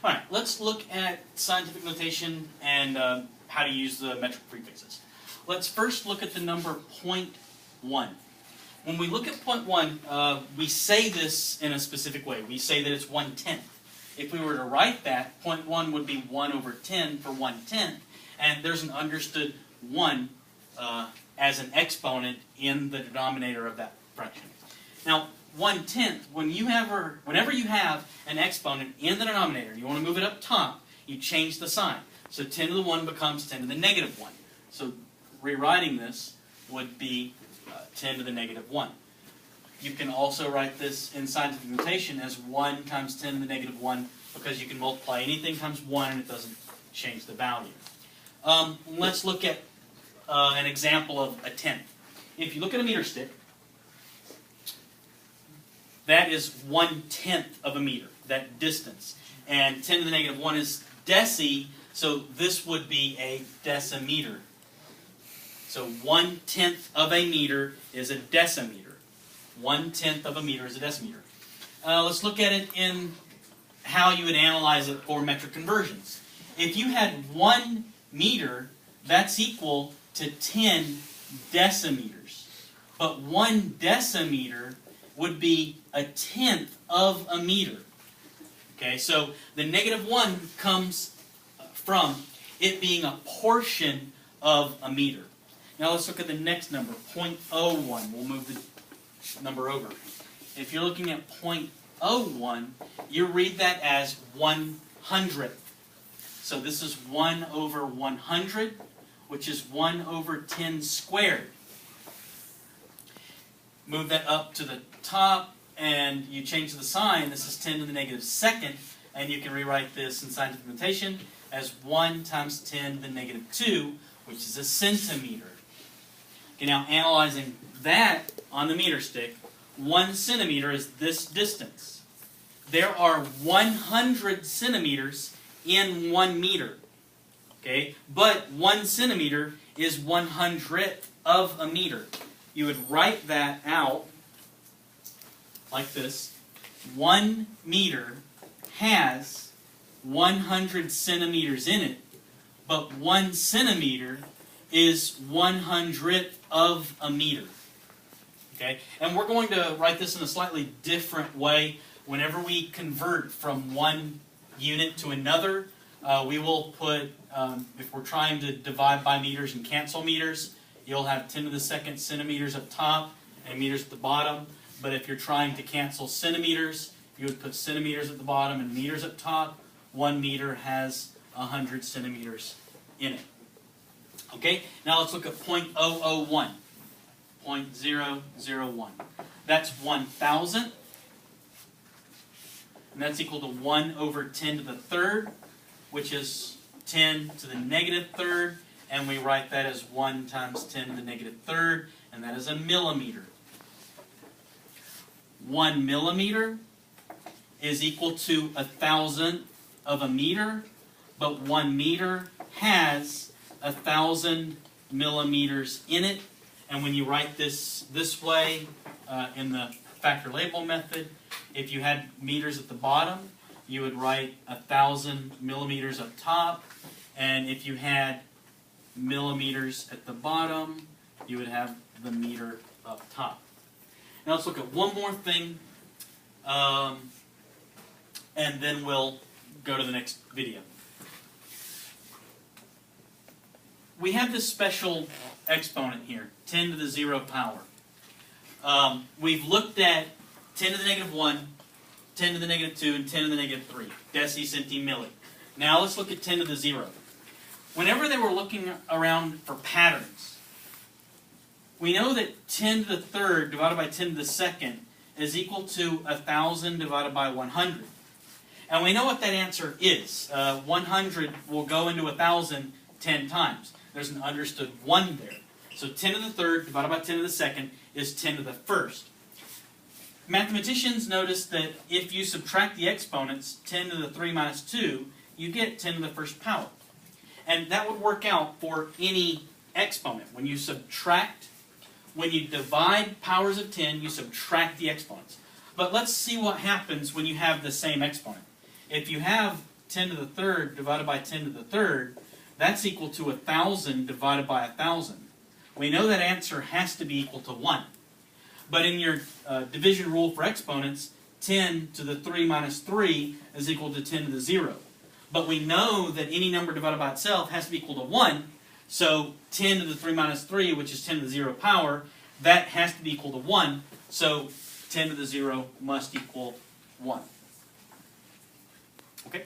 Alright, let's look at scientific notation and how to use the metric prefixes. Let's first look at the number 0.1. When we look at 0.1, we say this in a specific way. We say that it's 1/10. If we were to write that, 0.1 would be 1 over 10 for 1/10, and there's an understood 1 as an exponent in the denominator of that fraction. Now, 1/10, whenever you have an exponent in the denominator, you want to move it up top, you change the sign. So 10 to the 1 becomes 10 to the negative 1. So rewriting this would be 10 to the negative 1. You can also write this in scientific notation as 1 times 10 to the negative 1 because you can multiply anything times 1 and it doesn't change the value. Let's look at an example of a tenth. If you look at a meter stick, that is 1/10 of a meter, that distance. And 10 to the negative 1 is deci, so this would be a decimeter. So 1/10 of a meter is a decimeter. 1/10 of a meter is a decimeter. Let's look at it in how you would analyze it for metric conversions. If you had 1 meter, that's equal to 10 decimeters. But 1 decimeter would be a tenth of a meter. Okay, so the negative 1 comes from it being a portion of a meter. Now let's look at the next number, 0.01. We'll move the number over. If you're looking at 0.01, you read that as 1/100th. So this is 1 over 100, which is 1 over 10 squared. Move that up to the top, and you change the sign. This is 10 to the negative second, and you can rewrite this in scientific notation as 1 times 10 to the negative 2, which is a centimeter. Okay, now analyzing that on the meter stick, 1 centimeter is this distance. There are 100 centimeters in 1 meter. Okay, but 1 centimeter is 1/100th of a meter. You would write that out like this. 1 meter has 100 centimeters in it, but 1 centimeter is 1/100th of a meter. Okay, and we're going to write this in a slightly different way. Whenever we convert from one unit to another, we will put, if we're trying to divide by meters and cancel meters, you'll have 10 to the second centimeters up top and meters at the bottom. But if you're trying to cancel centimeters, you would put centimeters at the bottom and meters up top. 1 meter has 100 centimeters in it. Okay, now let's look at 0.001. 0.001. That's 1,000. And that's equal to 1 over 10 to the third, which is 10 to the negative third. And we write that as 1 times 10 to the negative third, and that is a millimeter. 1 millimeter is equal to 1,000th of a meter, but 1 meter has 1,000 millimeters in it. And when you write this way in the factor label method, if you had meters at the bottom, you would write 1,000 millimeters up top, and if you had millimeters at the bottom, you would have the meter up top. Now let's look at one more thing, and then we'll go to the next video. We have this special exponent here, 10 to the 0 power. We've looked at 10 to the negative 1, 10 to the negative 2, and 10 to the negative 3, deci, centi, milli. Now let's look at 10 to the 0. Whenever they were looking around for patterns, we know that 10 to the third divided by 10 to the second is equal to 1,000 divided by 100. And we know what that answer is. 100 will go into 1,000 10 times. There's an understood 1 there. So 10 to the third divided by 10 to the second is 10 to the first. Mathematicians notice that if you subtract the exponents, 10 to the 3 minus 2, you get 10 to the first power. And that would work out for any exponent. When you divide powers of 10, you subtract the exponents. But let's see what happens when you have the same exponent. If you have 10 to the third divided by 10 to the third, that's equal to 1,000 divided by 1,000. We know that answer has to be equal to 1. But in your division rule for exponents, 10 to the 3 minus 3 is equal to 10 to the 0. But we know that any number divided by itself has to be equal to 1. So 10 to the 3 minus 3, which is 10 to the 0 power, that has to be equal to 1. So 10 to the 0 must equal 1. Okay?